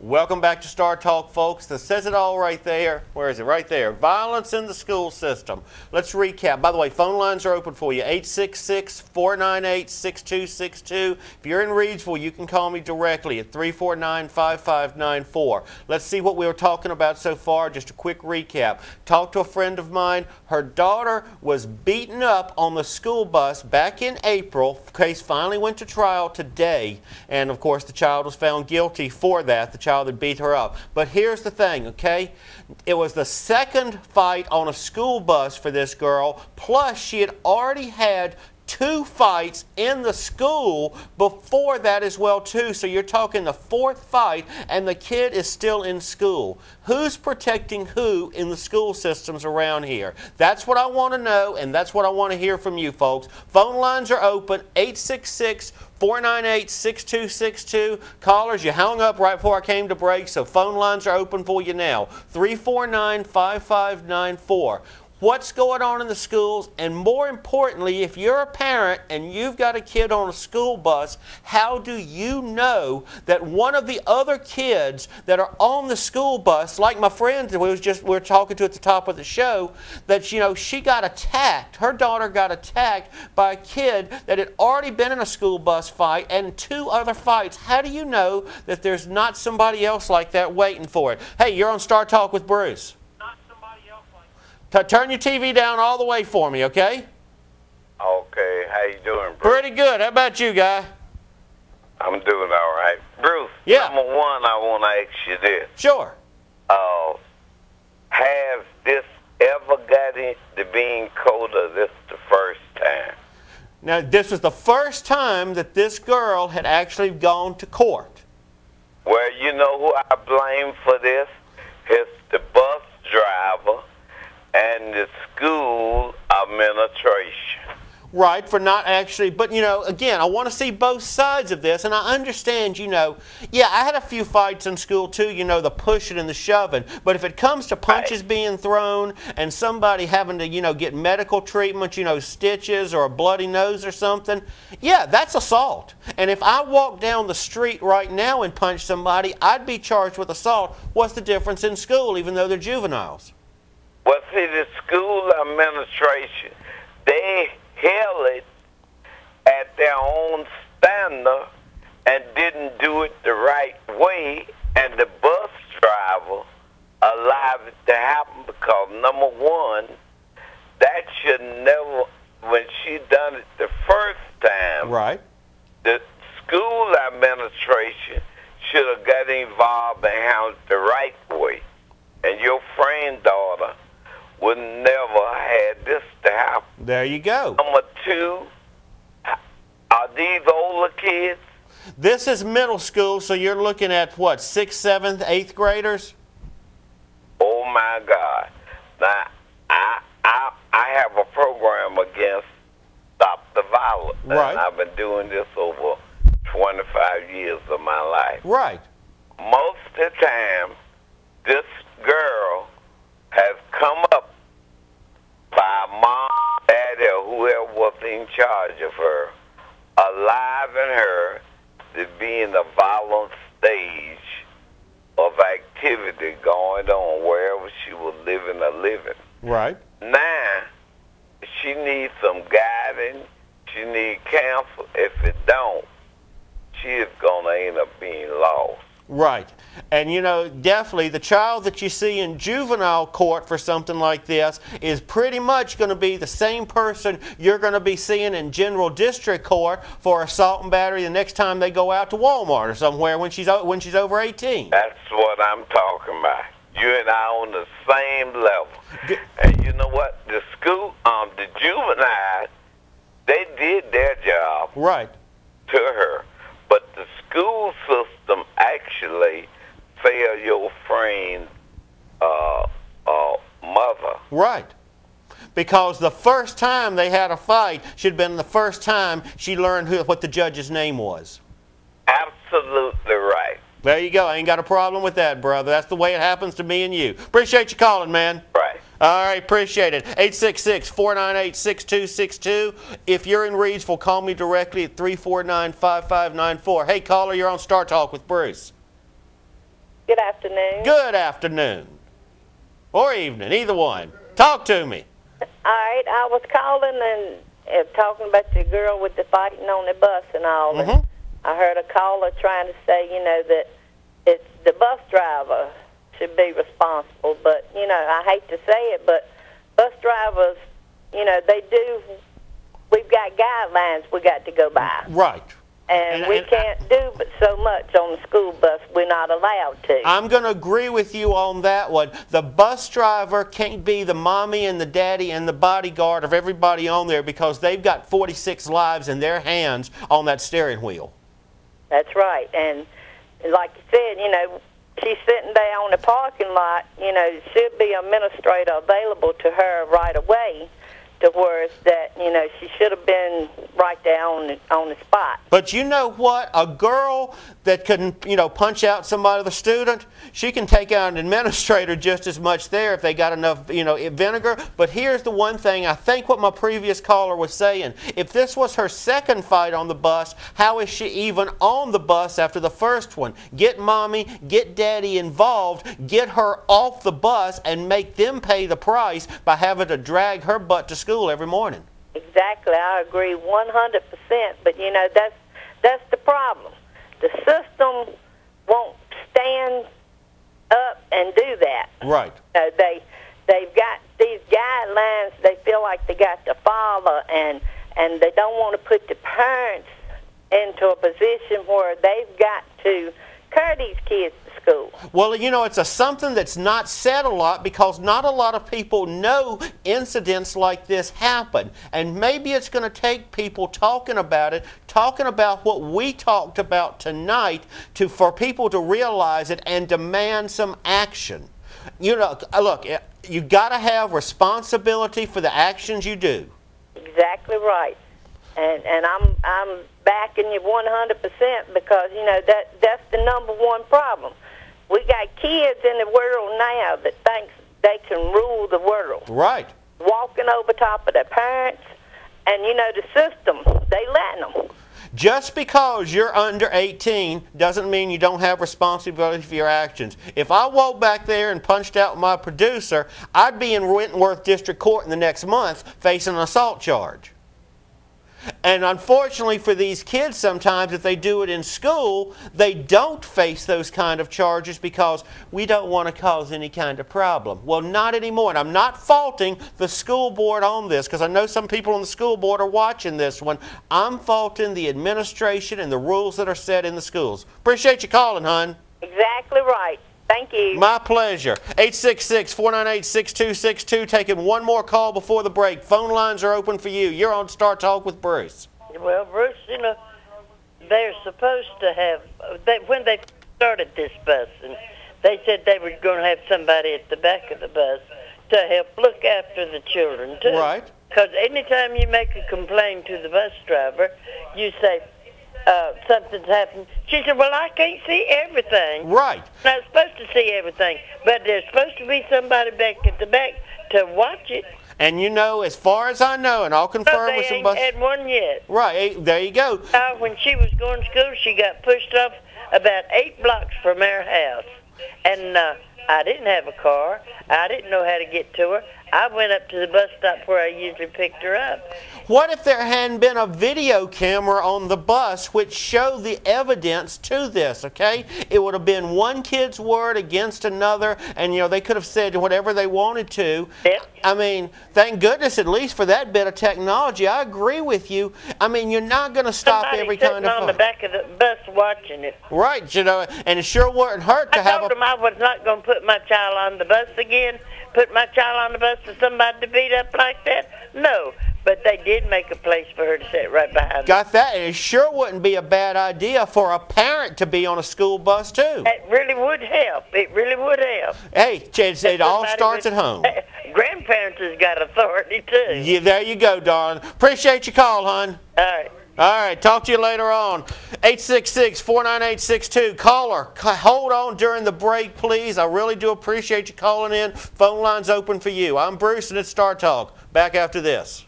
Welcome back to Star Talk, folks. That says it all right there. Where is it? Right there. Violence in the school system. Let's recap. By the way, phone lines are open for you. 866-498-6262. If you're in Reidsville, you can call me directly at 349-5594. Let's see what we were talking about so far. Just a quick recap. Talked to a friend of mine. Her daughter was beaten up on the school bus back in April. Case finally went to trial today. And, of course, the child was found guilty for that. The child that beat her up. But here's the thing, okay? It was the second fight on a school bus for this girl, plus she had already had 2 fights in the school before that as well too. So you're talking the 4th fight and the kid is still in school. Who's protecting who in the school systems around here? That's what I want to know, and that's what I want to hear from you folks. Phone lines are open, 866-498-6262. Callers, you hung up right before I came to break, so phone lines are open for you now. 349-5594. What's going on in the schools, and more importantly, if you're a parent and you've got a kid on a school bus, how do you know that one of the other kids that are on the school bus, like my friend that we were talking to at the top of the show, that she got attacked, her daughter got attacked by a kid that had already been in a school bus fight and 2 other fights. How do you know that there's not somebody else like that waiting for it? Hey, you're on Star Talk with Bruce. Turn your TV down all the way for me, okay? Okay, how you doing, Bruce? Pretty good. How about you, guy? I'm doing all right. Bruce, yeah. Number one, I want to ask you this. Sure. Has this ever got into being cold, or this the first time? Now, this was the first time that this girl had actually gone to court. Well, you know who I blame for this? It's the bus driver and the school administration. Right, for not actually, but again, I want to see both sides of this, and I understand, yeah, I had a few fights in school too, the pushing and the shoving, but if it comes to punches being thrown and somebody having to, get medical treatment, stitches or a bloody nose or something, yeah, that's assault. And if I walk down the street right now and punch somebody, I'd be charged with assault. What's the difference in school, even though they're juveniles? Well, see, the school administration, they held it at their own standard and didn't do it the right way, and the bus driver allowed it to happen because, number one, that should never, when she done it the first time, right, the school administration should have got involved and handled it the right way. And your friend daughter would never had this to happen. There you go. Number two, are these older kids? This is middle school, so you're looking at what, 6th, 7th, 8th graders? Oh my God! Now I have a program against Stop the Violence, right, and I've been doing this over 25 years of my life. Right. Most of the time, this girl has come up by mom, daddy, or whoever was in charge of her, allowing her to be in the violent stage of activity going on wherever she was living or living. Right. Now, she needs some guidance. She needs counsel. If it don't, she is going to end up being lost. Right. And, definitely the child that you see in juvenile court for something like this is pretty much going to be the same person you're going to be seeing in general district court for assault and battery the next time they go out to Walmart or somewhere when she's over 18. That's what I'm talking about. You and I on the same level. And you know what? The school, the juveniles, they did their job. Right. To her. But the school system actually failed your friend's mother. Right. Because the first time they had a fight should have been the first time she learned what the judge's name was. Absolutely right. There you go. I ain't got a problem with that, brother. That's the way it happens to me and you. Appreciate you calling, man. Right. All right, appreciate it. 866-498-6262. If you're in Reidsville, call me directly at 349-5594. Hey, caller, you're on Star Talk with Bruce. Good afternoon. Good afternoon. Or evening, either one. Talk to me. All right, I was calling and talking about the girl with the fighting on the bus and all. Mm-hmm. And I heard a caller trying to say, that it's the bus driver should be responsible. But, I hate to say it, but bus drivers, we've got guidelines we got to go by. Right. And we can't do but so much on the school bus. We're not allowed to. I'm going to agree with you on that one. The bus driver can't be the mommy and the daddy and the bodyguard of everybody on there because they've got 46 lives in their hands on that steering wheel. That's right. And like you said, she's sitting there on the parking lot. Should be an administrator available to her right away to where it's that, she should have been right there on the spot. But you know what? A girl that can, punch out somebody, the student, she can take out an administrator just as much there if they got enough, vinegar. But here's the one thing, I think what my previous caller was saying. If this was her second fight on the bus, how is she even on the bus after the first one? Get mommy, get daddy involved, get her off the bus and make them pay the price by having to drag her butt to school every morning. Exactly. I agree 100%. But, that's the problem. The system won't stand up and do that. Right. They've got these guidelines they feel like they got to follow, and they don't want to put the parents into a position where they've got to carry these kids to school. Well, it's something that's not said a lot because not a lot of people know incidents like this happen. And maybe it's going to take people talking about it, talking about what we talked about tonight for people to realize it and demand some action. Look, you got to have responsibility for the actions you do. Exactly right. And I'm backing you 100% because, that's the number one problem. We got kids in the world now that thinks they can rule the world. Right. Walking over top of their parents, and, the system, they letting them. Just because you're under 18 doesn't mean you don't have responsibility for your actions. If I walked back there and punched out my producer, I'd be in Wentworth District Court in the next month facing an assault charge. And unfortunately for these kids sometimes, if they do it in school, they don't face those kind of charges because we don't want to cause any kind of problem. Well, not anymore. And I'm not faulting the school board on this because I know some people on the school board are watching this one. I'm faulting the administration and the rules that are set in the schools. Appreciate you calling, hon. Exactly right. Thank you. My pleasure. 866-498-6262. Taking one more call before the break. Phone lines are open for you. You're on Star Talk with Bruce. Well, Bruce, they're supposed to have, when they started this bus, and they said they were going to have somebody at the back of the bus to help look after the children, too. Right. Because anytime you make a complaint to the bus driver, you say, something's happened. She said, well, I can't see everything. Right. I'm not supposed to see everything, but there's supposed to be somebody back at the back to watch it. And as far as I know, and I'll confirm with some buses. They ain't had one yet. Right, there you go. When she was going to school, she got pushed off about 8 blocks from our house. And I didn't have a car. I didn't know how to get to her. I went up to the bus stop where I usually picked her up. What if there hadn't been a video camera on the bus which showed the evidence to this, okay? It would have been one kid's word against another, and, they could have said whatever they wanted to. Yep. I mean, thank goodness at least for that bit of technology. I agree with you. I mean, you're not going to stop every kind of on the back of the bus watching it. Right, and it sure wouldn't hurt to have I told them I was not going to put my child on the bus again, put my child on the bus for somebody to beat up like that. No. But they did make a place for her to sit right behind. Got that? And it sure wouldn't be a bad idea for a parent to be on a school bus, too. It really would help. It really would help. Hey, it all starts at home. Grandparents has got authority, too. Yeah, there you go, darling. Appreciate your call, hon. All right. All right, talk to you later on. 866-498-62. Caller, hold on during the break, please. I really do appreciate you calling in. Phone line's open for you. I'm Bruce, and it's Star Talk. Back after this.